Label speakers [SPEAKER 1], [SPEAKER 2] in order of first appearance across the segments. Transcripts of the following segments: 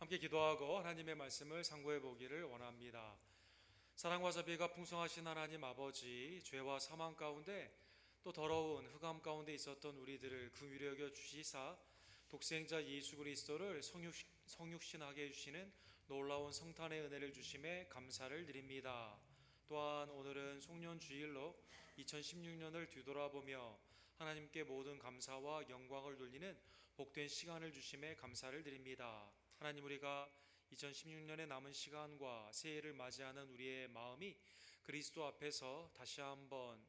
[SPEAKER 1] 함께 기도하고 하나님의 말씀을 상고해 보기를 원합니다. 사랑과 자비가 풍성하신 하나님 아버지, 죄와 사망 가운데 또 더러운 흑암 가운데 있었던 우리들을 긍휼히 여겨 주시사 독생자 예수 그리스도를 성육신하게 해주시는 놀라운 성탄의 은혜를 주심에 감사를 드립니다. 또한 오늘은 송년주일로 2016년을 뒤돌아보며 하나님께 모든 감사와 영광을 돌리는 복된 시간을 주심에 감사를 드립니다. 하나님, 우리가 2016년의 남은 시간과 새해를 맞이하는 우리의 마음이 그리스도 앞에서 다시 한번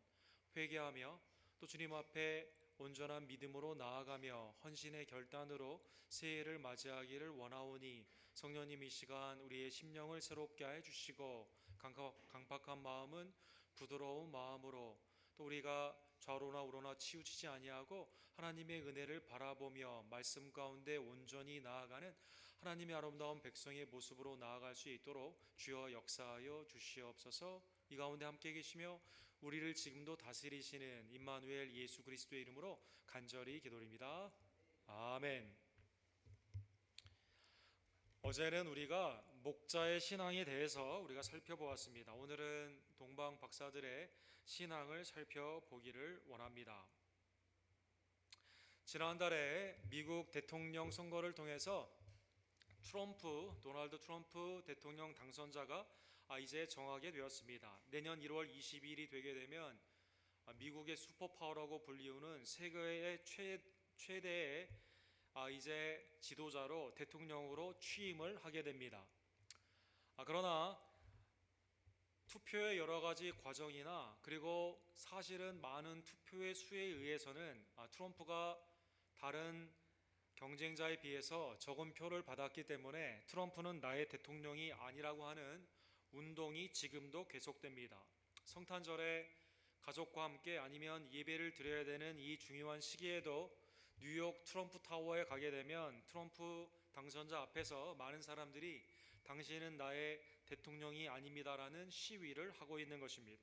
[SPEAKER 1] 회개하며 또 주님 앞에 온전한 믿음으로 나아가며 헌신의 결단으로 새해를 맞이하기를 원하오니 성령님 이 시간 우리의 심령을 새롭게 해 주시고 강팍한 마음은 부드러운 마음으로 또 우리가 좌로나 우로나 치우치지 아니하고 하나님의 은혜를 바라보며 말씀 가운데 온전히 나아가는 하나님의 아름다운 백성의 모습으로 나아갈 수 있도록 주여 역사하여 주시옵소서. 이 가운데 함께 계시며 우리를 지금도 다스리시는 임마누엘 예수 그리스도의 이름으로 간절히 기도드립니다. 아멘. 어제는 우리가 목자의 신앙에 대해서 우리가 살펴보았습니다. 오늘은 동방 박사들의 신앙을 살펴보기를 원합니다. 지난달에 미국 대통령 선거를 통해서 도널드 트럼프 대통령 당선자가 이제 정하게 되었습니다. 내년 1월 22일이 되게 되면 미국의 슈퍼파워라고 불리우는 세계의 최대의 이제 지도자로 대통령으로 취임을 하게 됩니다. 그러나 투표의 여러 가지 과정이나 그리고 사실은 많은 투표의 수에 의해서는 트럼프가 다른 경쟁자에 비해서 적은 표를 받았기 때문에 트럼프는 나의 대통령이 아니라고 하는 운동이 지금도 계속됩니다. 성탄절에 가족과 함께 아니면 예배를 드려야 되는 이 중요한 시기에도 뉴욕 트럼프 타워에 가게 되면 트럼프 당선자 앞에서 많은 사람들이 당신은 나의 대통령이 아닙니다라는 시위를 하고 있는 것입니다.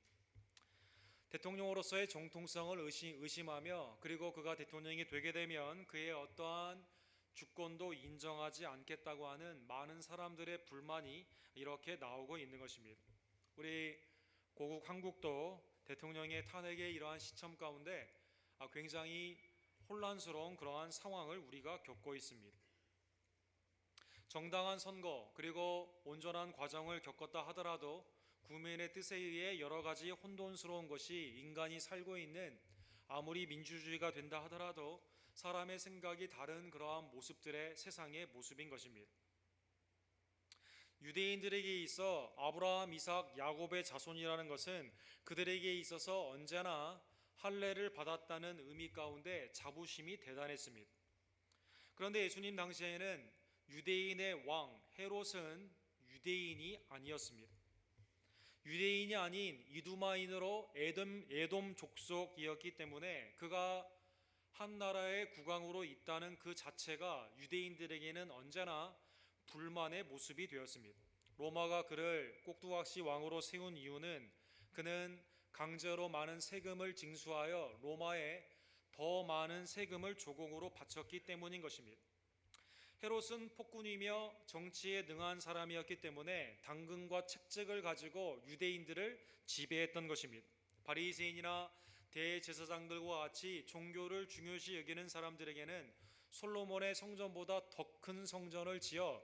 [SPEAKER 1] 대통령으로서의 정통성을 의심하며 그리고 그가 대통령이 되게 되면 그의 어떠한 주권도 인정하지 않겠다고 하는 많은 사람들의 불만이 이렇게 나오고 있는 것입니다. 우리 고국 한국도 대통령의 탄핵의 이러한 시점 가운데 굉장히 혼란스러운 그러한 상황을 우리가 겪고 있습니다. 정당한 선거 그리고 온전한 과정을 겪었다 하더라도 국민의 뜻에 의해 여러 가지 혼돈스러운 것이 인간이 살고 있는 아무리 민주주의가 된다 하더라도 사람의 생각이 다른 그러한 모습들의 세상의 모습인 것입니다. 유대인들에게 있어 아브라함, 이삭, 야곱의 자손이라는 것은 그들에게 있어서 언제나 할례를 받았다는 의미 가운데 자부심이 대단했습니다. 그런데 예수님 당시에는 유대인의 왕 헤롯은 유대인이 아니었습니다. 유대인이 아닌 이두마인으로 에돔 족속이었기 때문에 그가 한 나라의 국왕으로 있다는 그 자체가 유대인들에게는 언제나 불만의 모습이 되었습니다. 로마가 그를 꼭두각시 왕으로 세운 이유는 그는 강제로 많은 세금을 징수하여 로마에 더 많은 세금을 조공으로 바쳤기 때문인 것입니다. 헤롯은 폭군이며 정치에 능한 사람이었기 때문에 당근과 책책을 가지고 유대인들을 지배했던 것입니다. 바리새인이나 대제사장들과 같이 종교를 중요시 여기는 사람들에게는 솔로몬의 성전보다 더 큰 성전을 지어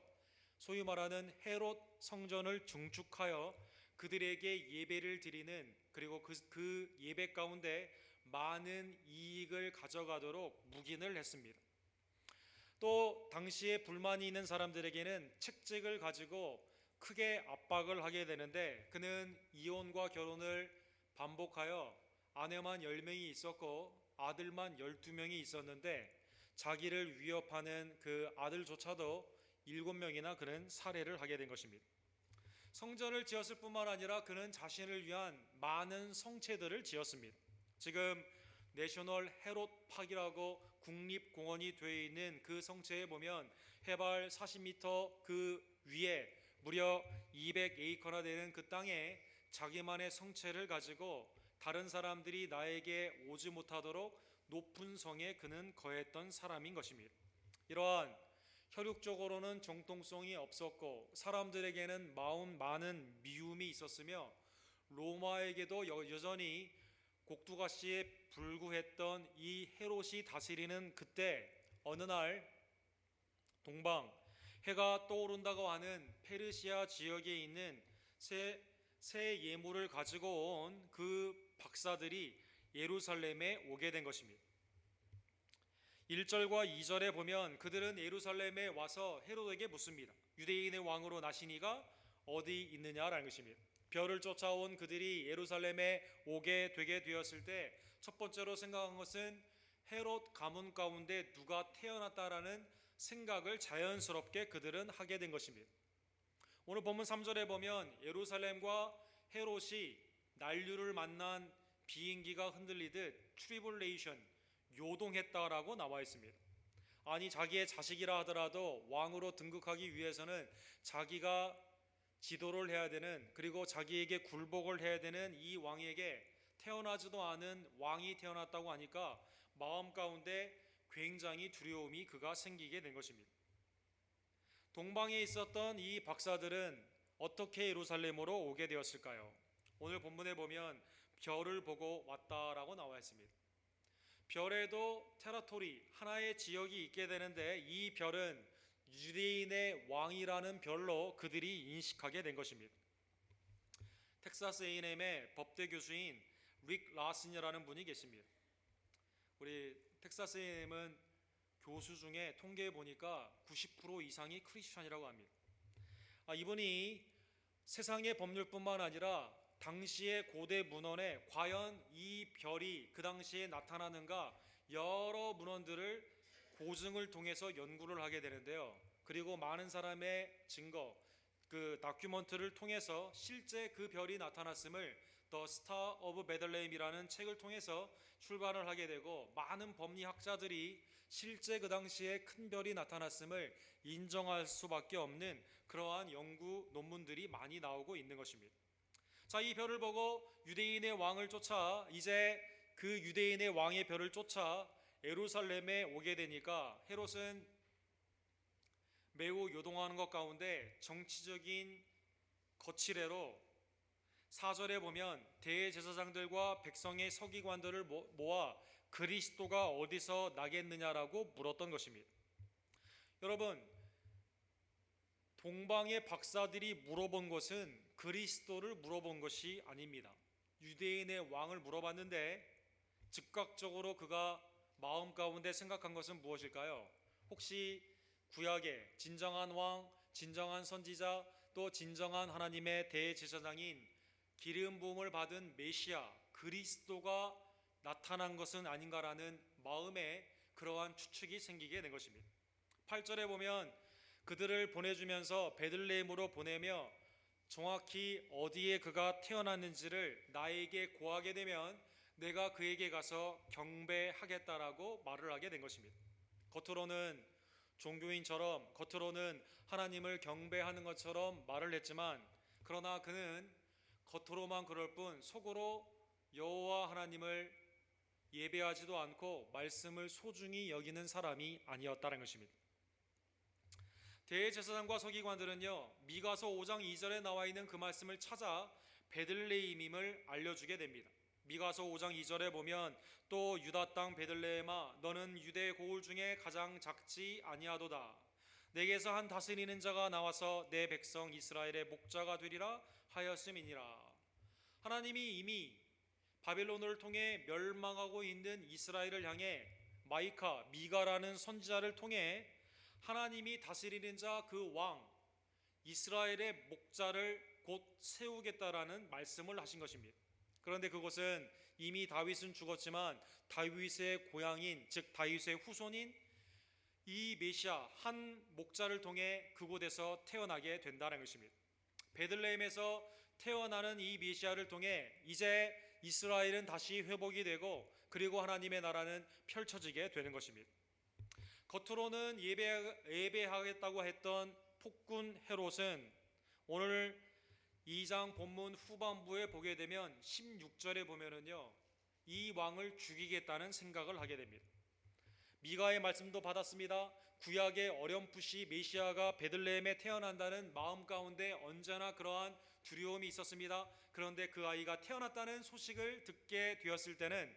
[SPEAKER 1] 소위 말하는 헤롯 성전을 중축하여 그들에게 예배를 드리는 그리고 그 예배 가운데 많은 이익을 가져가도록 묵인을 했습니다. 또 당시에 불만이 있는 사람들에게는 책책을 가지고 크게 압박을 하게 되는데 그는 이혼과 결혼을 반복하여 아내만 10명이 있었고 아들만 12명이 있었는데 자기를 위협하는 그 아들조차도 7명이나 그는 살해를 하게 된 것입니다. 성전을 지었을 뿐만 아니라 그는 자신을 위한 많은 성체들을 지었습니다. 지금 내셔널 헤롯 파크라고 국립공원이 되어 있는 그 성체에 보면 해발 40m 그 위에 무려 200에이커나 되는 그 땅에 자기만의 성체를 가지고 다른 사람들이 나에게 오지 못하도록 높은 성에 그는 거했던 사람인 것입니다. 이러한 혈육적으로는 정통성이 없었고 사람들에게는 많은 미움이 있었으며 로마에게도 여전히 곡두가시에 불구했던 이 헤롯이 다스리는 그때 어느 날 동방 해가 떠오른다고 하는 페르시아 지역에 있는 새 예물을 가지고 온 그 박사들이 예루살렘에 오게 된 것입니다. 1절과 2절에 보면 그들은 예루살렘에 와서 헤롯에게 묻습니다. 유대인의 왕으로 나시니가 어디 있느냐라는 것입니다. 별을 쫓아온 그들이 예루살렘에 오게 되게 되었을 때 첫 번째로 생각한 것은 헤롯 가문 가운데 누가 태어났다라는 생각을 자연스럽게 그들은 하게 된 것입니다. 오늘 본문 3절에 보면 예루살렘과 헤롯이 난류를 만난 비행기가 흔들리듯 트리블레이션, 요동했다라고 나와 있습니다. 아니 자기의 자식이라 하더라도 왕으로 등극하기 위해서는 자기가 지도를 해야 되는, 그리고 자기에게 굴복을 해야 되는 이 왕에게 태어나지도 않은 왕이 태어났다고 하니까 마음 가운데 굉장히 두려움이 그가 생기게 된 것입니다. 동방에 있었던 이 박사들은 어떻게 예루살렘으로 오게 되었을까요? 오늘 본문에 보면 별을 보고 왔다라고 나와 있습니다. 별에도 테라토리, 하나의 지역이 있게 되는데 이 별은 유대인의 왕이라는 별로 그들이 인식하게 된 것입니다. 텍사스 A&M의 법대 교수인 릭 라슨이라는 분이 계십니다. 우리 텍사스 A&M은 교수 중에 통계해 보니까 90% 이상이 크리스천이라고 합니다. 이분이 세상의 법률뿐만 아니라 당시의 고대 문헌에 과연 이 별이 그 당시에 나타나는가 여러 문헌들을 고증을 통해서 연구를 하게 되는데요. 그리고 많은 사람의 증거, 그 다큐멘터리를 통해서 실제 그 별이 나타났음을 The Star of Bethlehem이라는 책을 통해서 출간을 하게 되고 많은 법리학자들이 실제 그 당시에 큰 별이 나타났음을 인정할 수밖에 없는 그러한 연구 논문들이 많이 나오고 있는 것입니다. 자, 이 별을 보고 유대인의 왕을 쫓아 이제 그 유대인의 왕의 별을 쫓아 예루살렘에 오게 되니까 헤롯은 매우 요동하는 것 가운데 정치적인 거칠애로 4절에 보면 대제사장들과 백성의 서기관들을 모아 그리스도가 어디서 나겠느냐라고 물었던 것입니다. 여러분, 동방의 박사들이 물어본 것은 그리스도를 물어본 것이 아닙니다. 유대인의 왕을 물어봤는데 즉각적으로 그가 마음 가운데 생각한 것은 무엇일까요? 혹시 구약의 진정한 왕, 진정한 선지자, 또 진정한 하나님의 대제사장인 기름 부음을 받은 메시아 그리스도가 나타난 것은 아닌가라는 마음에 그러한 추측이 생기게 된 것입니다. 8절에 보면 그들을 보내주면서 베들레헴으로 보내며 정확히 어디에 그가 태어났는지를 나에게 고하게 되면 내가 그에게 가서 경배하겠다라고 말을 하게 된 것입니다. 겉으로는 종교인처럼, 겉으로는 하나님을 경배하는 것처럼 말을 했지만 그러나 그는 겉으로만 그럴 뿐 속으로 여호와 하나님을 예배하지도 않고 말씀을 소중히 여기는 사람이 아니었다는 것입니다. 대제사장과 서기관들은요, 미가서 5장 2절에 나와 있는 그 말씀을 찾아 베들레헴임을 알려주게 됩니다. 미가서 5장 2절에 보면 또 유다 땅 베들레헴아 너는 유대 고을 중에 가장 작지 아니하도다. 내게서 한 다스리는 자가 나와서 내 백성 이스라엘의 목자가 되리라 하였음이니라. 하나님이 이미 바벨론을 통해 멸망하고 있는 이스라엘을 향해 미가라는 선지자를 통해 하나님이 다스리는 자 그 왕 이스라엘의 목자를 곧 세우겠다라는 말씀을 하신 것입니다. 그런데 그것은 이미 다윗은 죽었지만 다윗의 고향인 즉 다윗의 후손인 이 메시아 한 목자를 통해 그곳에서 태어나게 된다는 것입니다. 베들레헴에서 태어나는 이 메시아를 통해 이제 이스라엘은 다시 회복이 되고 그리고 하나님의 나라는 펼쳐지게 되는 것입니다. 겉으로는 예배하겠다고 했던 폭군 헤롯은 오늘 2장 본문 후반부에 보게 되면 16절에 보면은요 이 왕을 죽이겠다는 생각을 하게 됩니다. 미가의 말씀도 받았습니다. 구약의 어렴풋이 메시아가 베들레헴에 태어난다는 마음 가운데 언제나 그러한 두려움이 있었습니다. 그런데 그 아이가 태어났다는 소식을 듣게 되었을 때는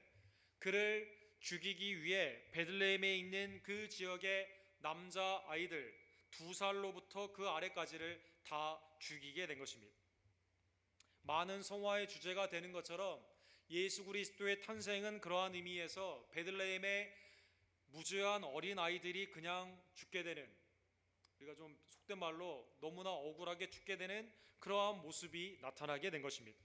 [SPEAKER 1] 그를 죽이기 위해 베들레헴에 있는 그 지역의 남자 아이들 2살로부터 그 아래까지를 다 죽이게 된 것입니다. 많은 성화의 주제가 되는 것처럼 예수 그리스도의 탄생은 그러한 의미에서 베들레헴의 무죄한 어린 아이들이 그냥 죽게 되는, 우리가 좀 속된 말로 너무나 억울하게 죽게 되는 그러한 모습이 나타나게 된 것입니다.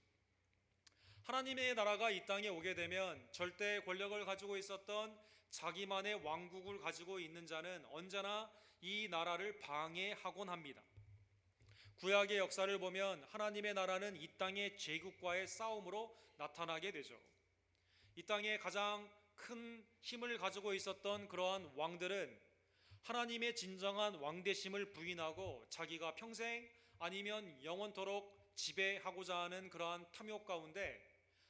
[SPEAKER 1] 하나님의 나라가 이 땅에 오게 되면 절대 권력을 가지고 있었던 자기만의 왕국을 가지고 있는 자는 언제나 이 나라를 방해하곤 합니다. 구약의 역사를 보면 하나님의 나라는 이 땅의 제국과의 싸움으로 나타나게 되죠. 이 땅에 가장 큰 힘을 가지고 있었던 그러한 왕들은 하나님의 진정한 왕대심을 부인하고 자기가 평생 아니면 영원토록 지배하고자 하는 그러한 탐욕 가운데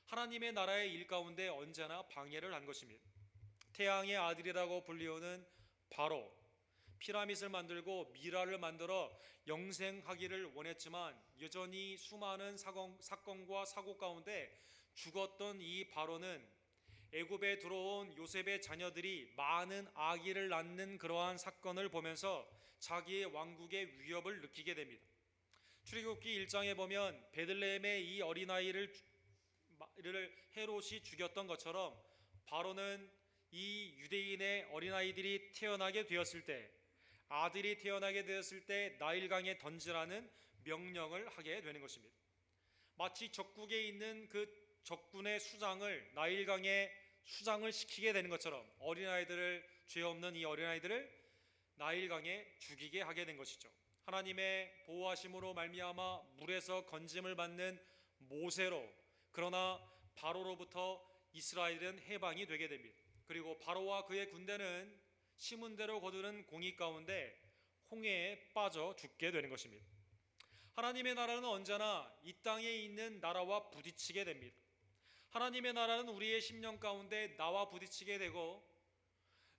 [SPEAKER 1] 하나님의 나라의 일 가운데 언제나 방해를 한 것입니다. 태양의 아들이라고 불리우는 바로 피라밋을 만들고 미라를 만들어 영생하기를 원했지만 여전히 수많은 사건과 사고 가운데 죽었던 이 바로는 애굽에 들어온 요셉의 자녀들이 많은 아기를 낳는 그러한 사건을 보면서 자기의 왕국의 위협을 느끼게 됩니다. 출애굽기 1장에 보면 베들레헴의 이 어린아이를 헤롯이 죽였던 것처럼 바로는 이 유대인의 어린아이들이 태어나게 되었을 때, 아들이 태어나게 되었을 때 나일강에 던지라는 명령을 하게 되는 것입니다. 마치 적국에 있는 그 적군의 수장을 나일강에 수장을 시키게 되는 것처럼 죄 없는 이 어린아이들을 나일강에 죽이게 하게 된 것이죠. 하나님의 보호하심으로 말미암아 물에서 건짐을 받는 모세로, 그러나 바로로부터 이스라엘은 해방이 되게 됩니다. 그리고 바로와 그의 군대는 심은 대로 거두는 공의 가운데 홍해에 빠져 죽게 되는 것입니다. 하나님의 나라는 언제나 이 땅에 있는 나라와 부딪히게 됩니다. 하나님의 나라는 우리의 심령 가운데 나와 부딪히게 되고,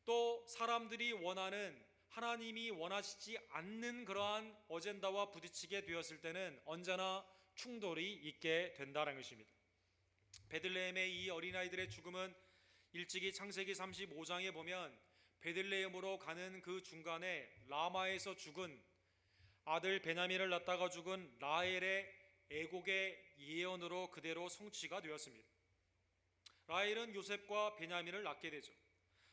[SPEAKER 1] 또 사람들이 원하는, 하나님이 원하시지 않는 그러한 어젠다와 부딪히게 되었을 때는 언제나 충돌이 있게 된다는 것입니다. 베들레헴의 이 어린아이들의 죽음은 일찍이 창세기 35장에 보면 베들레헴으로 가는 그 중간에 라마에서 죽은 아들 베냐민을 낳다가 죽은 라헬의 애곡의 예언으로 그대로 성취가 되었습니다. 라헬은 요셉과 베냐민을 낳게 되죠.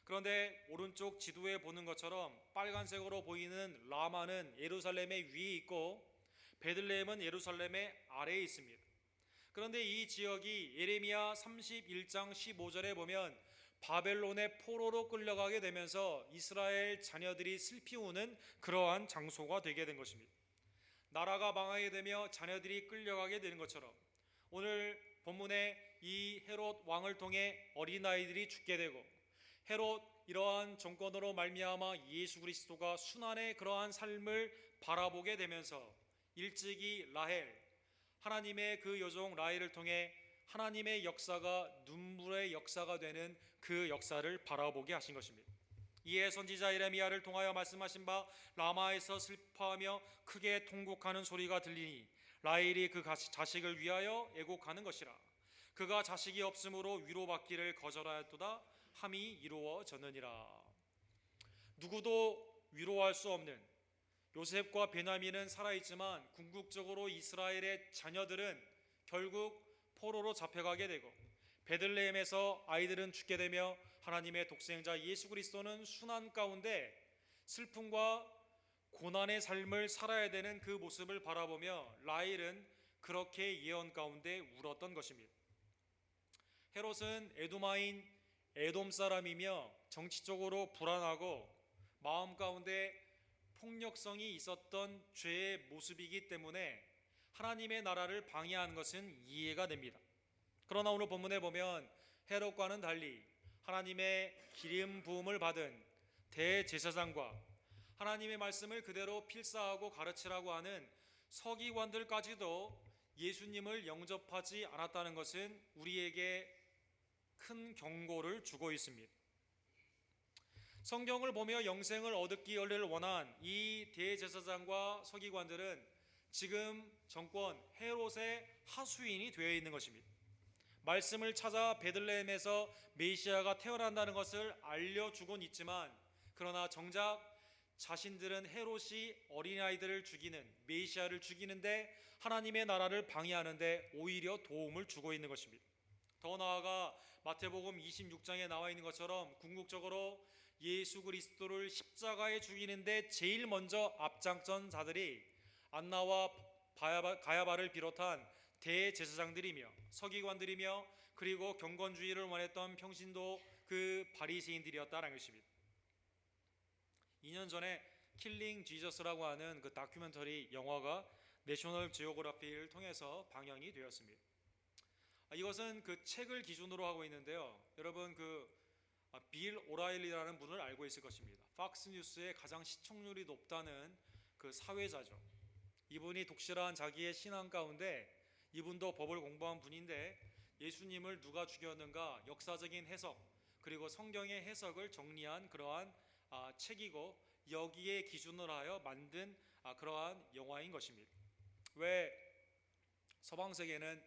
[SPEAKER 1] 그런데 오른쪽 지도에 보는 것처럼 빨간색으로 보이는 라마는 예루살렘의 위에 있고 베들레헴은 예루살렘의 아래에 있습니다. 그런데 이 지역이 예레미야 31장 15절에 보면 바벨론의 포로로 끌려가게 되면서 이스라엘 자녀들이 슬피 우는 그러한 장소가 되게 된 것입니다. 나라가 망하게 되며 자녀들이 끌려가게 되는 것처럼 오늘 본문에 이 헤롯 왕을 통해 어린아이들이 죽게 되고, 헤롯 이러한 정권으로 말미암아 예수 그리스도가 순환의 그러한 삶을 바라보게 되면서 일찍이 라헬, 하나님의 그 여종 라헬을 통해 하나님의 역사가 눈물의 역사가 되는 그 역사를 바라보게 하신 것입니다. 이에 선지자 예레미야를 통하여 말씀하신 바 라마에서 슬퍼하며 크게 통곡하는 소리가 들리니 라헬이 그 자식을 위하여 애곡하는 것이라. 그가 자식이 없으므로 위로받기를 거절하였도다 함이 이루어졌느니라. 누구도 위로할 수 없는 요셉과 베냐민은 살아있지만 궁극적으로 이스라엘의 자녀들은 결국 포로로 잡혀가게 되고 베들레헴에서 아이들은 죽게 되며 하나님의 독생자 예수 그리스도는 순환 가운데 슬픔과 고난의 삶을 살아야 되는 그 모습을 바라보며 라헬은 그렇게 예언 가운데 울었던 것입니다. 헤롯은 에도마인 에돔 사람이며 정치적으로 불안하고 마음 가운데 폭력성이 있었던 죄의 모습이기 때문에 하나님의 나라를 방해하는 것은 이해가 됩니다. 그러나 오늘 본문에 보면 헤롯과는 달리 하나님의 기름 부음을 받은 대제사장과 하나님의 말씀을 그대로 필사하고 가르치라고 하는 서기관들까지도 예수님을 영접하지 않았다는 것은 우리에게 큰 경고를 주고 있습니다. 성경을 보며 영생을 얻기를 원한 이 대제사장과 서기관들은 지금 정권 헤롯의 하수인이 되어 있는 것입니다. 말씀을 찾아 베들레헴에서 메시아가 태어난다는 것을 알려주곤 있지만, 그러나 정작 자신들은 헤롯이 어린아이들을 죽이는, 메시아를 죽이는데 하나님의 나라를 방해하는데 오히려 도움을 주고 있는 것입니다. 더 나아가 마태복음 26장에 나와 있는 것처럼 궁극적으로 예수 그리스도를 십자가에 죽이는데 제일 먼저 앞장선 자들이 안나와 가야바를 비롯한 대제사장들이며 서기관들이며 그리고 경건주의를 원했던 평신도 그 바리새인들이었다는 것입니다. 2년 전에 킬링 지저스라고 하는 그 다큐멘터리 영화가 내셔널 지오그래피를 통해서 방영이 되었습니다. 이것은 그 책을 기준으로 하고 있는데요. 여러분 빌 오라일리라는 분을 알고 있을 것입니다. 팍스뉴스의 가장 시청률이 높다는 그 사회자죠. 이분이 독실한 자기의 신앙 가운데, 이분도 법을 공부한 분인데 예수님을 누가 죽였는가 역사적인 해석 그리고 성경의 해석을 정리한 그러한 책이고, 여기에 기준으로 하여 만든 그러한 영화인 것입니다. 왜 서방 세계는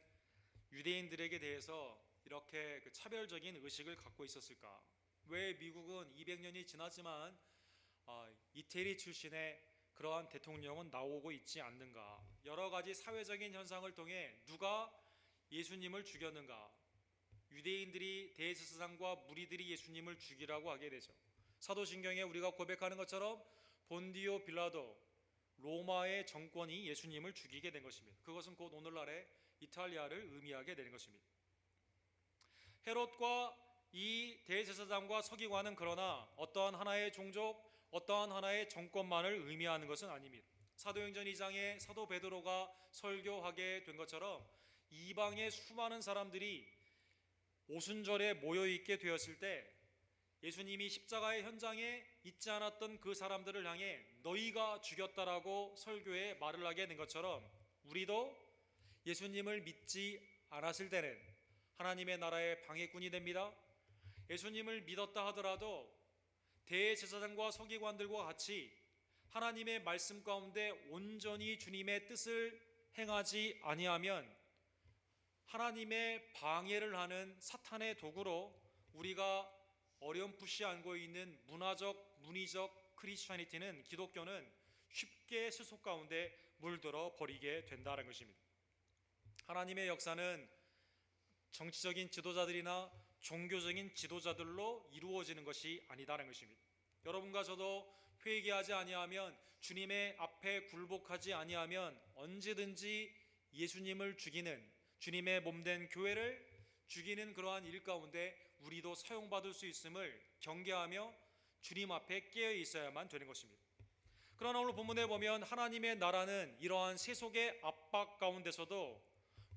[SPEAKER 1] 유대인들에게 대해서 이렇게 차별적인 의식을 갖고 있었을까? 왜 미국은 200년이 지났지만 이태리 출신의 그러한 대통령은 나오고 있지 않는가? 여러 가지 사회적인 현상을 통해 누가 예수님을 죽였는가? 유대인들이 대제사장과 무리들이 예수님을 죽이라고 하게 되죠. 사도신경에 우리가 고백하는 것처럼 본디오 빌라도 로마의 정권이 예수님을 죽이게 된 것입니다. 그것은 곧 오늘날의 이탈리아를 의미하게 되는 것입니다. 헤롯과 이 대제사장과 서기관은 그러나 어떠한 하나의 종족, 어떠한 하나의 정권만을 의미하는 것은 아닙니다. 사도행전 2장에 사도 베드로가 설교하게 된 것처럼 이방의 수많은 사람들이 오순절에 모여있게 되었을 때 예수님이 십자가의 현장에 있지 않았던 그 사람들을 향해 너희가 죽였다라고 설교에 말을 하게 된 것처럼, 우리도 예수님을 믿지 않았을 때는 하나님의 나라의 방해꾼이 됩니다. 예수님을 믿었다 하더라도 대제사장과 서기관들과 같이 하나님의 말씀 가운데 온전히 주님의 뜻을 행하지 아니하면 하나님의 방해를 하는 사탄의 도구로 우리가 어렴풋이 알고 있는 문화적 크리스천리티는, 기독교는 쉽게 세속 가운데 물들어 버리게 된다는 것입니다. 하나님의 역사는 정치적인 지도자들이나 종교적인 지도자들로 이루어지는 것이 아니다라는 것입니다. 여러분과 저도 회개하지 아니하면, 주님의 앞에 굴복하지 아니하면 언제든지 예수님을 죽이는, 주님의 몸된 교회를 죽이는 그러한 일 가운데 우리도 사용받을 수 있음을 경계하며 주님 앞에 깨어 있어야만 되는 것입니다. 그러나 오늘 본문에 보면 하나님의 나라는 이러한 세속의 압박 가운데서도,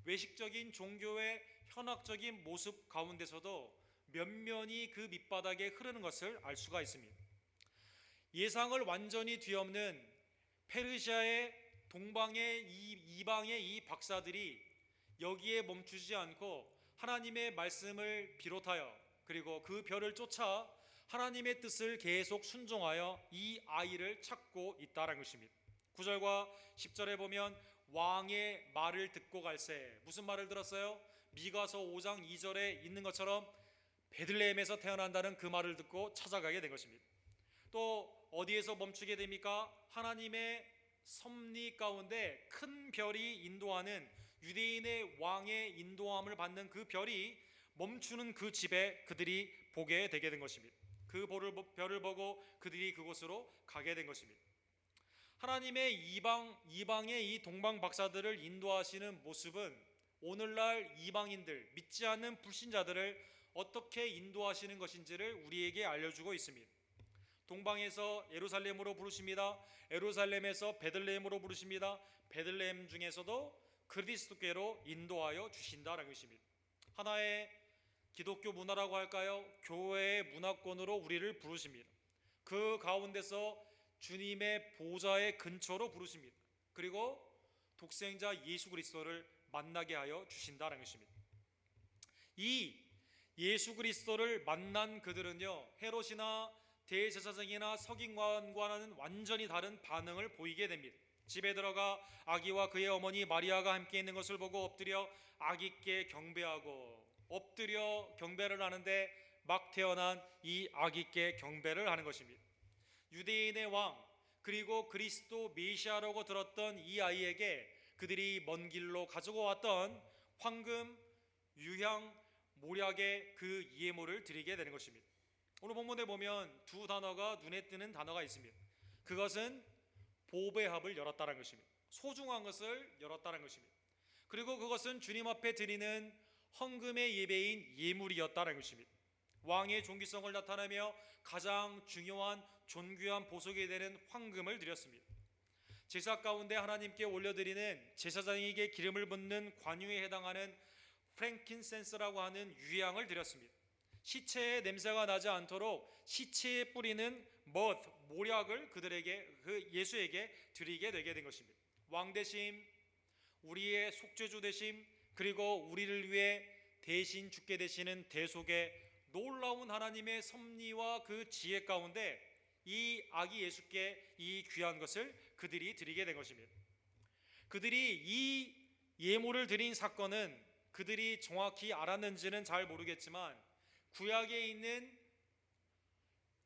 [SPEAKER 1] 외식적인 종교의 현학적인 모습 가운데서도 면면이 그 밑바닥에 흐르는 것을 알 수가 있습니다. 예상을 완전히 뒤엎는 페르시아의 동방의 이방의 이 박사들이 여기에 멈추지 않고 하나님의 말씀을 비롯하여 그리고 그 별을 쫓아 하나님의 뜻을 계속 순종하여 이 아이를 찾고 있다는 것입니다. 9절과 10절에 보면 왕의 말을 듣고 갈새, 무슨 말을 들었어요? 미가서 5장 2절에 있는 것처럼 베들레헴에서 태어난다는 그 말을 듣고 찾아가게 된 것입니다. 또 어디에서 멈추게 됩니까? 하나님의 섭리 가운데 큰 별이 인도하는, 유대인의 왕의 인도함을 받는 그 별이 멈추는 그 집에 그들이 보게 되게 된 것입니다. 그 별을 보고 그들이 그곳으로 가게 된 것입니다. 하나님의 이방의 이 동방 박사들을 인도하시는 모습은 오늘날 이방인들, 믿지 않는 불신자들을 어떻게 인도하시는 것인지를 우리에게 알려주고 있습니다. 동방에서 예루살렘으로 부르십니다. 예루살렘에서 베들레헴으로 부르십니다. 베들레헴 중에서도 그리스도께로 인도하여 주신다라는 것입니다. 하나의 기독교 문화라고 할까요? 교회의 문화권으로 우리를 부르십니다. 그 가운데서 주님의 보좌의 근처로 부르십니다. 그리고 독생자 예수 그리스도를 만나게 하여 주신다는 것입니다. 이 예수 그리스도를 만난 그들은요, 헤롯이나 대제사장이나 서기관과는 완전히 다른 반응을 보이게 됩니다. 집에 들어가 아기와 그의 어머니 마리아가 함께 있는 것을 보고 엎드려 아기께 경배하고, 엎드려 경배를 하는데 막 태어난 이 아기께 경배를 하는 것입니다. 유대인의 왕, 그리고 그리스도 메시아라고 들었던 이 아이에게 그들이 먼 길로 가지고 왔던 황금, 유향, 모략의 그 예물을 드리게 되는 것입니다. 오늘 본문에 보면 두 단어가 눈에 띄는 단어가 있습니다. 그것은 보배합을 열었다는 것입니다. 소중한 것을 열었다는 것입니다. 그리고 그것은 주님 앞에 드리는 헌금의 예배인 예물이었다는 것입니다. 왕의 존귀성을 나타내며 가장 중요한 존귀한 보석이 되는 황금을 드렸습니다. 제사 가운데 하나님께 올려드리는 제사장에게 기름을 붓는 관유에 해당하는 프랭킨센스라고 하는 유향을 드렸습니다. 시체의 냄새가 나지 않도록 시체에 뿌리는 모략을 그들에게, 그 예수에게 드리게 되게 된 것입니다. 왕 대심, 우리의 속죄주 대심, 그리고 우리를 위해 대신 죽게 되시는 대속의 놀라운 하나님의 섭리와 그 지혜 가운데 이 아기 예수께 이 귀한 것을 그들이 드리게 된 것입니다. 그들이 이 예물을 드린 사건은 그들이 정확히 알았는지는 잘 모르겠지만 구약에 있는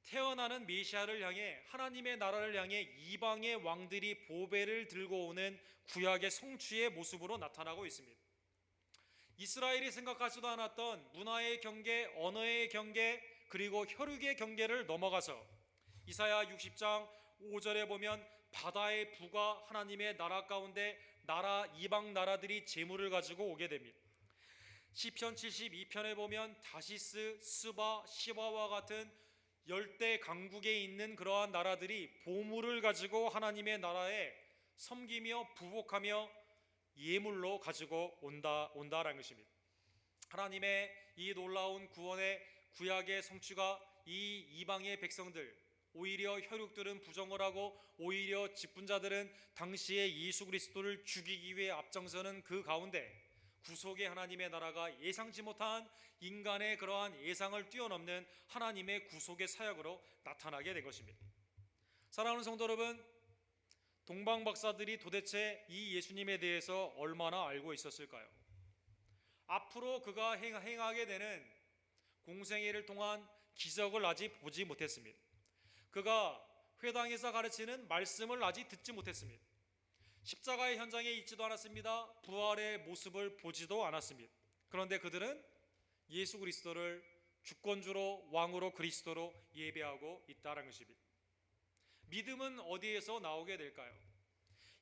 [SPEAKER 1] 태어나는 메시아를 향해, 하나님의 나라를 향해 이방의 왕들이 보배를 들고 오는 구약의 성취의 모습으로 나타나고 있습니다. 이스라엘이 생각하지도 않았던 문화의 경계, 언어의 경계, 그리고 혈육의 경계를 넘어가서 이사야 60장 5절에 보면 바다의 부가 하나님의 나라 가운데 이방 나라들이 재물을 가지고 오게 됩니다. 시편 72편에 보면 다시스, 스바, 시바와 같은 열대 강국에 있는 그러한 나라들이 보물을 가지고 하나님의 나라에 섬기며 부복하며 예물로 가지고 온다라는 것입니다. 하나님의 이 놀라운 구원의 구약의 성취가 이 이방의 백성들, 오히려 혈육들은 부정을 하고 오히려 직분자들은 당시에 예수 그리스도를 죽이기 위해 앞장서는 그 가운데 구속의 하나님의 나라가 예상치 못한 인간의 그러한 예상을 뛰어넘는 하나님의 구속의 사역으로 나타나게 된 것입니다. 사랑하는 성도 여러분, 동방 박사들이 도대체 이 예수님에 대해서 얼마나 알고 있었을까요? 앞으로 그가 행하게 되는 공생애를 통한 기적을 아직 보지 못했습니다. 그가 회당에서 가르치는 말씀을 아직 듣지 못했습니다. 십자가의 현장에 있지도 않았습니다. 부활의 모습을 보지도 않았습니다. 그런데 그들은 예수 그리스도를 주권주로, 왕으로, 그리스도로 예배하고 있다는 것입니다. 믿음은 어디에서 나오게 될까요?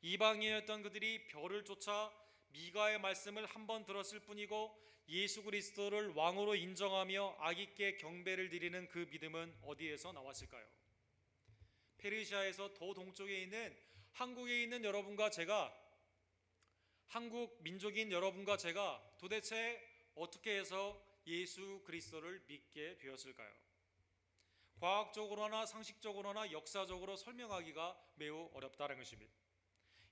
[SPEAKER 1] 이방인이었던 그들이 별을 쫓아 미가의 말씀을 한번 들었을 뿐이고 예수 그리스도를 왕으로 인정하며 아기께 경배를 드리는 그 믿음은 어디에서 나왔을까요? 페르시아에서 더 동쪽에 있는 한국에 있는 여러분과 제가, 한국 민족인 여러분과 제가 도대체 어떻게 해서 예수 그리스도를 믿게 되었을까요? 과학적으로나 상식적으로나 역사적으로 설명하기가 매우 어렵다는 것입니다.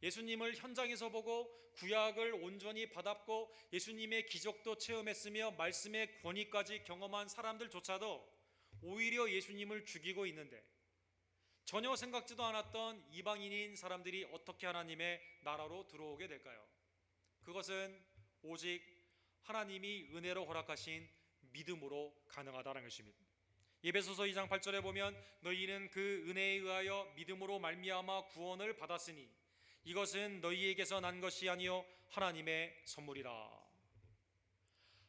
[SPEAKER 1] 예수님을 현장에서 보고 구약을 온전히 받았고 예수님의 기적도 체험했으며 말씀의 권위까지 경험한 사람들조차도 오히려 예수님을 죽이고 있는데 전혀 생각지도 않았던 이방인인 사람들이 어떻게 하나님의 나라로 들어오게 될까요? 그것은 오직 하나님이 은혜로 허락하신 믿음으로 가능하다는 것입니다. 에베소서 2장 8절에 보면 너희는 그 은혜에 의하여 믿음으로 말미암아 구원을 받았으니 이것은 너희에게서 난 것이 아니요 하나님의 선물이라.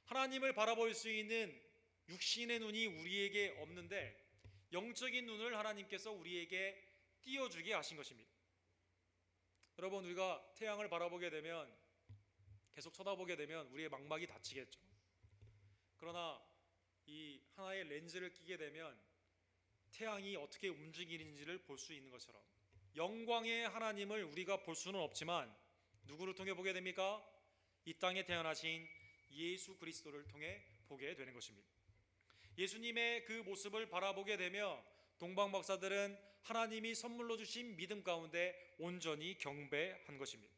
[SPEAKER 1] 하나님을 바라볼 수 있는 육신의 눈이 우리에게 없는데 영적인 눈을 하나님께서 우리에게 띄워주게 하신 것입니다. 여러분, 우리가 태양을 바라보게 되면, 계속 쳐다보게 되면 우리의 망막이 다치겠죠. 그러나 이 하나의 렌즈를 끼게 되면 태양이 어떻게 움직이는지를 볼 수 있는 것처럼 영광의 하나님을 우리가 볼 수는 없지만 누구를 통해 보게 됩니까? 이 땅에 태어나신 예수 그리스도를 통해 보게 되는 것입니다. 예수님의 그 모습을 바라보게 되며 동방 박사들은 하나님이 선물로 주신 믿음 가운데 온전히 경배한 것입니다.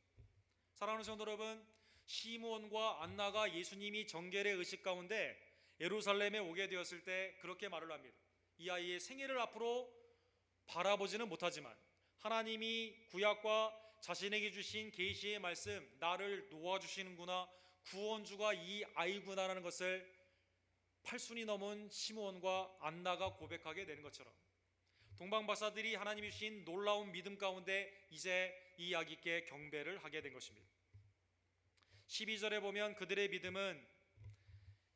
[SPEAKER 1] 사랑하는 성도 여러분, 시므온과 안나가 예수님이 정결의 의식 가운데 예루살렘에 오게 되었을 때 그렇게 말을 합니다. 이 아이의 생애를 앞으로 바라보지는 못하지만 하나님이 구약과 자신에게 주신 계시의 말씀, 나를 놓아주시는구나, 구원주가 이 아이구나라는 것을 팔순이 넘은 시므온과 안나가 고백하게 되는 것처럼 동방박사들이 하나님이 주신 놀라운 믿음 가운데 이제 이 아기께 경배를 하게 된 것입니다. 12절에 보면 그들의 믿음은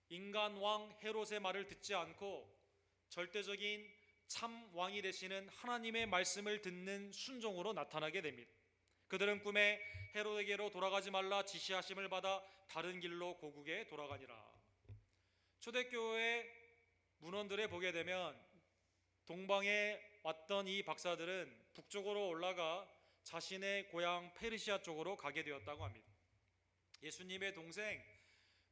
[SPEAKER 1] 인간 왕 헤롯의 말을 듣지 않고 절대적인 참 왕이 되시는 하나님의 말씀을 듣는 순종으로 나타나게 됩니다. 그들은 꿈에 헤롯에게로 돌아가지 말라 지시하심을 받아 다른 길로 고국에 돌아가니라. 초대교회 문헌들에 보게 되면 동방에 왔던 이 박사들은 북쪽으로 올라가 자신의 고향 페르시아 쪽으로 가게 되었다고 합니다. 예수님의 동생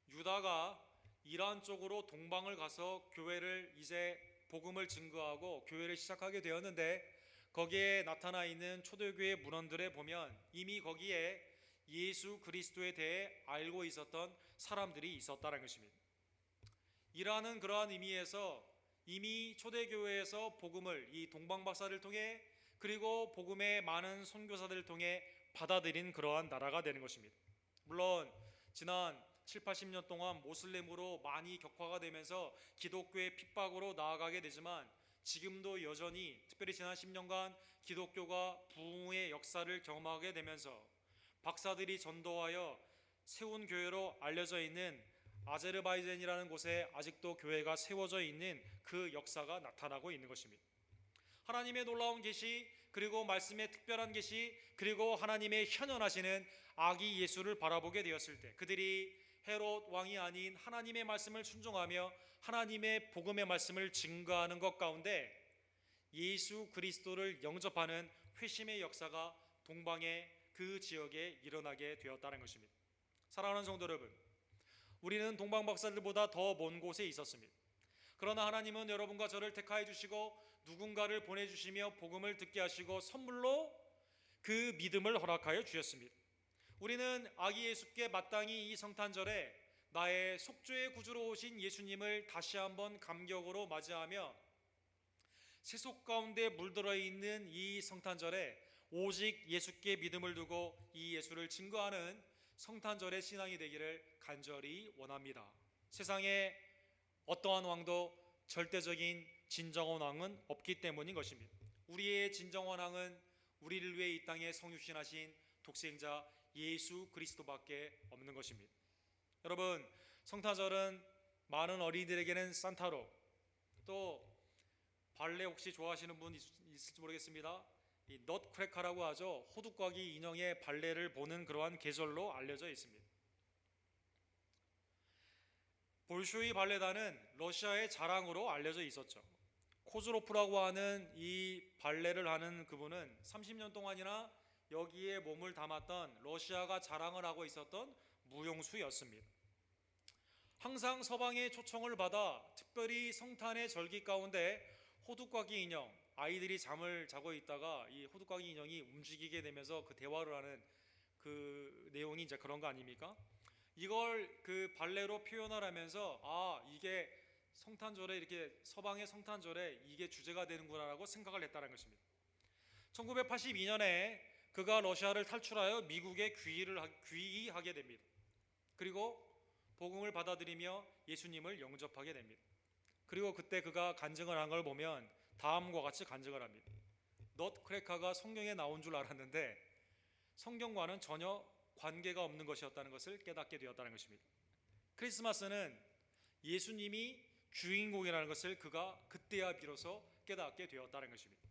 [SPEAKER 1] 유다가 이란 쪽으로 동방을 가서 교회를 이제 복음을 증거하고 교회를 시작하게 되었는데 거기에 나타나 있는 초대교회 문헌들에 보면 이미 거기에 예수 그리스도에 대해 알고 있었던 사람들이 있었다는 것입니다. 이라는 그러한 의미에서 이미 초대교회에서 복음을 이 동방박사를 통해 그리고 복음의 많은 선교사들을 통해 받아들인 그러한 나라가 되는 것입니다. 물론 지난 7, 80년 동안 모슬렘으로 많이 격화가 되면서 기독교의 핍박으로 나아가게 되지만 지금도 여전히 특별히 지난 10년간 기독교가 부흥의 역사를 경험하게 되면서 박사들이 전도하여 세운 교회로 알려져 있는 아제르바이잔이라는 곳에 아직도 교회가 세워져 있는 그 역사가 나타나고 있는 것입니다. 하나님의 놀라운 계시 그리고 말씀의 특별한 계시 그리고 하나님의 현현하시는 아기 예수를 바라보게 되었을 때 그들이 헤롯 왕이 아닌 하나님의 말씀을 순종하며 하나님의 복음의 말씀을 증거하는 것 가운데 예수 그리스도를 영접하는 회심의 역사가 동방의 그 지역에 일어나게 되었다는 것입니다. 사랑하는 성도 여러분, 우리는 동방 박사들보다 더 먼 곳에 있었습니다. 그러나 하나님은 여러분과 저를 택하여 주시고 누군가를 보내주시며 복음을 듣게 하시고 선물로 그 믿음을 허락하여 주셨습니다. 우리는 아기 예수께 마땅히 이 성탄절에 나의 속죄의 구주로 오신 예수님을 다시 한번 감격으로 맞이하며 세속 가운데 물들어 있는 이 성탄절에 오직 예수께 믿음을 두고 이 예수를 증거하는 성탄절의 신앙이 되기를 간절히 원합니다. 세상에 어떠한 왕도 절대적인 진정한 왕은 없기 때문인 것입니다. 우리의 진정한 왕은 우리를 위해 이 땅에 성육신하신 독생자 예수 그리스도밖에 없는 것입니다. 여러분, 성탄절은 많은 어린이들에게는 산타로, 또 발레 혹시 좋아하시는 분 있을지 모르겠습니다. 이 넛크래커라고 하죠. 호두과기 인형의 발레를 보는 그러한 계절로 알려져 있습니다. 볼쇼이 발레단은 러시아의 자랑으로 알려져 있었죠. 코즈로프라고 하는 이 발레를 하는 그분은 30년 동안이나 여기에 몸을 담았던 러시아가 자랑을 하고 있었던 무용수였습니다. 항상 서방의 초청을 받아 특별히 성탄의 절기 가운데 호두과기 인형, 아이들이 잠을 자고 있다가 이 호두과기 인형이 움직이게 되면서 그 대화를 하는 그 내용이 이제 그런 거 아닙니까? 이걸 그 발레로 표현을 하면서 이게 성탄절에 이렇게 서방의 성탄절에 이게 주제가 되는구나라고 생각을 했다는 것입니다. 1982년에 그가 러시아를 탈출하여 미국에 귀의하게 됩니다. 그리고 복음을 받아들이며 예수님을 영접하게 됩니다. 그리고 그때 그가 간증을 한 걸 보면 다음과 같이 간증을 합니다. 넛크래커가 성경에 나온 줄 알았는데 성경과는 전혀 관계가 없는 것이었다는 것을 깨닫게 되었다는 것입니다. 크리스마스는 예수님이 주인공이라는 것을 그가 그때야 비로소 깨닫게 되었다는 것입니다.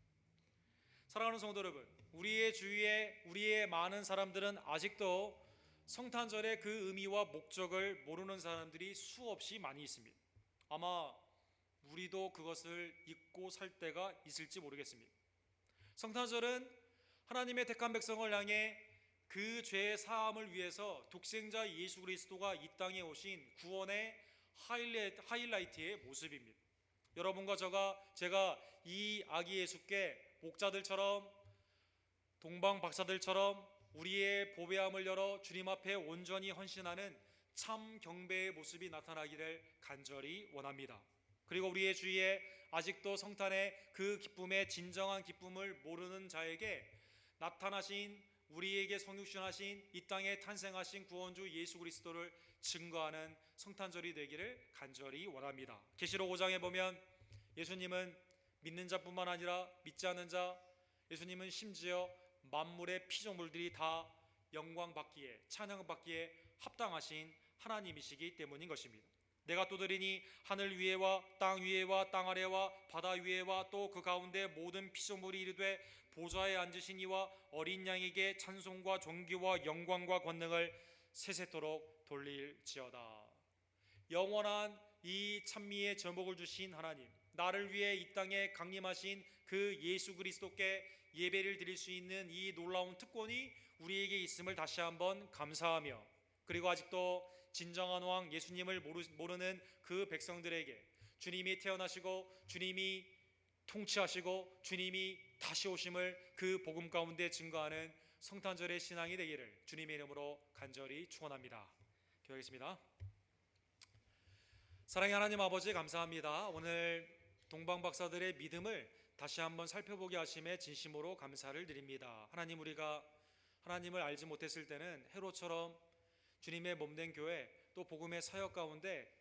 [SPEAKER 1] 사랑하는 성도 여러분, 우리의 주위에 우리의 많은 사람들은 아직도 성탄절의 그 의미와 목적을 모르는 사람들이 수없이 많이 있습니다. 아마 우리도 그것을 잊고 살 때가 있을지 모르겠습니다. 성탄절은 하나님의 택한 백성을 향해 그 죄의 사함을 위해서 독생자 예수 그리스도가 이 땅에 오신 구원의 하이라이트의 모습입니다. 여러분과 제가 이 아기 예수께 목자들처럼 동방 박사들처럼 우리의 보배함을 열어 주님 앞에 온전히 헌신하는 참 경배의 모습이 나타나기를 간절히 원합니다. 그리고 우리의 주위에 아직도 성탄의 그 기쁨의 진정한 기쁨을 모르는 자에게 나타나신, 우리에게 성육신하신, 이 땅에 탄생하신 구원주 예수 그리스도를 증거하는 성탄절이 되기를 간절히 원합니다. 계시록 5장에 보면 예수님은 믿는 자뿐만 아니라 믿지 않는 자, 예수님은 심지어 만물의 피조물들이 다 영광 받기에, 찬양 받기에 합당하신 하나님이시기 때문인 것입니다. 내가 또 들으니 하늘 위에와 땅 위에와 땅 아래와 바다 위에와 또 그 가운데 모든 피조물이 이르되 보좌에 앉으신 이와 어린 양에게 찬송과 존귀와 영광과 권능을 세세토록 돌릴지어다. 영원한 이 찬미의 제목을 주신 하나님, 나를 위해 이 땅에 강림하신 그 예수 그리스도께 예배를 드릴 수 있는 이 놀라운 특권이 우리에게 있음을 다시 한번 감사하며, 그리고 아직도 진정한 왕 예수님을 모르는 그 백성들에게 주님이 태어나시고 주님이 통치하시고 주님이 다시 오심을 그 복음 가운데 증거하는 성탄절의 신앙이 되기를 주님의 이름으로 간절히 축원합니다. 기도하겠습니다. 사랑의 하나님 아버지, 감사합니다. 오늘 동방 박사들의 믿음을 다시 한번 살펴보게 하심에 진심으로 감사를 드립니다. 하나님, 우리가 하나님을 알지 못했을 때는 헤롯처럼 주님의 몸된 교회, 또 복음의 사역 가운데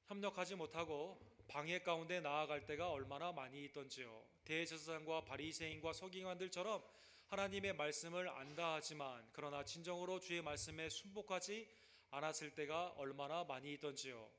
[SPEAKER 1] 협력하지 못하고 방해 가운데 나아갈 때가 얼마나 많이 있던지요. 대제사장과 바리새인과 서기관들처럼 하나님의 말씀을 안다 하지만 그러나 진정으로 주의 말씀에 순복하지 않았을 때가 얼마나 많이 있던지요.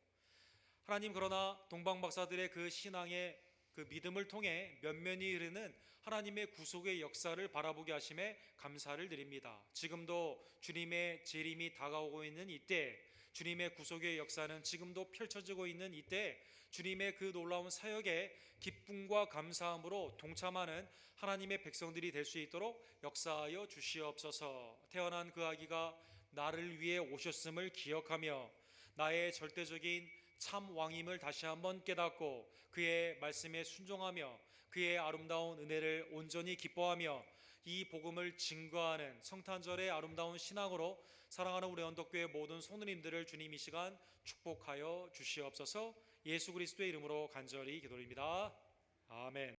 [SPEAKER 1] 하나님, 그러나 동방 박사들의 그 신앙의 그 믿음을 통해 면면이 흐르는 하나님의 구속의 역사를 바라보게 하심에 감사를 드립니다. 지금도 주님의 재림이 다가오고 있는 이때, 주님의 구속의 역사는 지금도 펼쳐지고 있는 이때 주님의 그 놀라운 사역에 기쁨과 감사함으로 동참하는 하나님의 백성들이 될 수 있도록 역사하여 주시옵소서. 태어난 그 아기가 나를 위해 오셨음을 기억하며 나의 절대적인 참 왕임을 다시 한번 깨닫고 그의 말씀에 순종하며 그의 아름다운 은혜를 온전히 기뻐하며 이 복음을 증거하는 성탄절의 아름다운 신앙으로 사랑하는 우리 언덕교회 모든 성도님들을 주님 이 시간 축복하여 주시옵소서. 예수 그리스도의 이름으로 간절히 기도드립니다. 아멘.